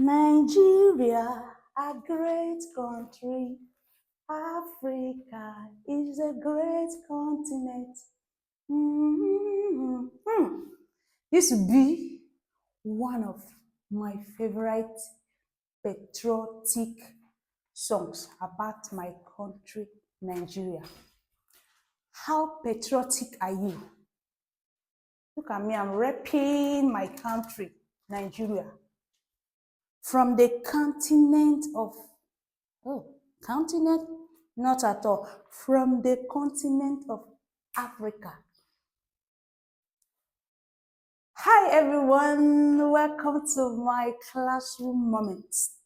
Nigeria, a great country. Africa is a great continent. Mm-hmm. This would be one of my favorite patriotic songs about my country, Nigeria. How patriotic are you? Look at me, I'm repping my country, Nigeria. From the continent of, oh, continent? Not at all. From the continent of Africa. Hi everyone, welcome to my classroom moments.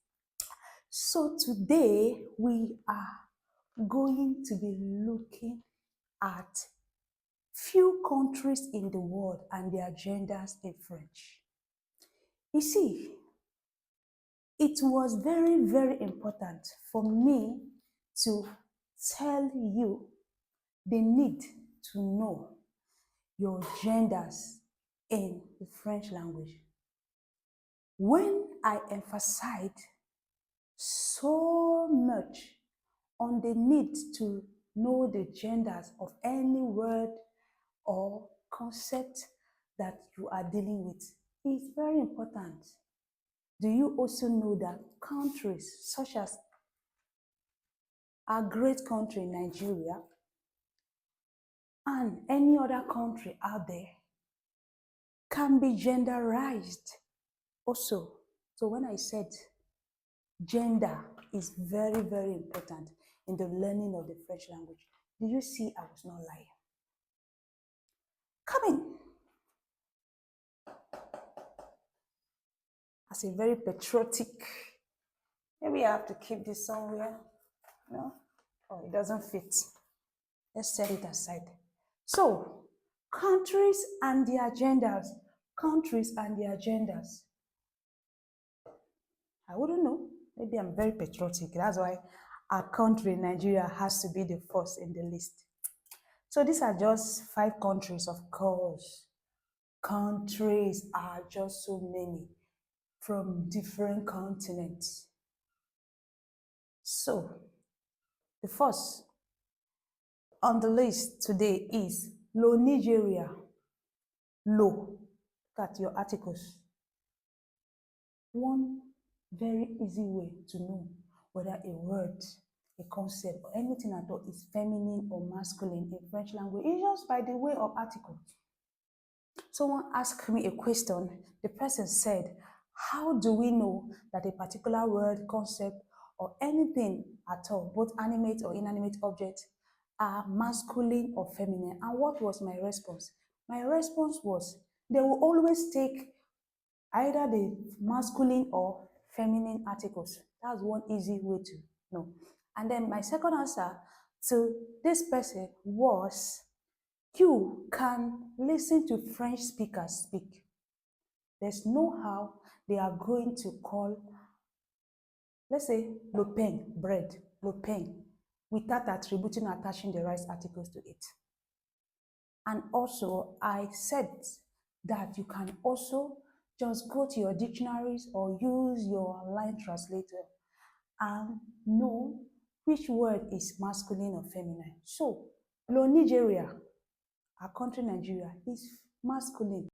So today we are going to be looking at few countries in the world and their genders in French. You see, it was very, very important for me to tell you the need to know your genders in the French language. When I emphasized so much on the need to know the genders of any word or concept that you are dealing with, it's very important. Do you also know that countries such as our great country, Nigeria, and any other country out there can be genderized also? So when I said gender is very, very important in the learning of the French language, do you see I was not lying? Come in. As a very patriotic, maybe I have to keep this somewhere. No? Oh, it doesn't fit. Let's set it aside. So, countries and their genders. Countries and their genders. I wouldn't know. Maybe I'm very patriotic. That's why our country, Nigeria, has to be the first in the list. So these are just 5 countries, of course. Countries are just so many from different continents. So, the first on the list today is Lo Nigeria. Lo. Look at your articles. One very easy way to know whether a word, a concept, or anything at all is feminine or masculine in French language is just by the way of articles. Someone asked me a question. The person said, how do we know that a particular word, concept, or anything at all, both animate or inanimate objects, are masculine or feminine? And what was my response? My response was, they will always take either the masculine or feminine articles. That's one easy way to know. And then my second answer to this person was, you can listen to French speakers speak. There's no how they are going to call, let's say, le pain, bread, le pain, without attributing or attaching the right articles to it. And also, I said that you can also just go to your dictionaries or use your line translator and know which word is masculine or feminine. So, Lo Nigeria, our country Nigeria, is masculine.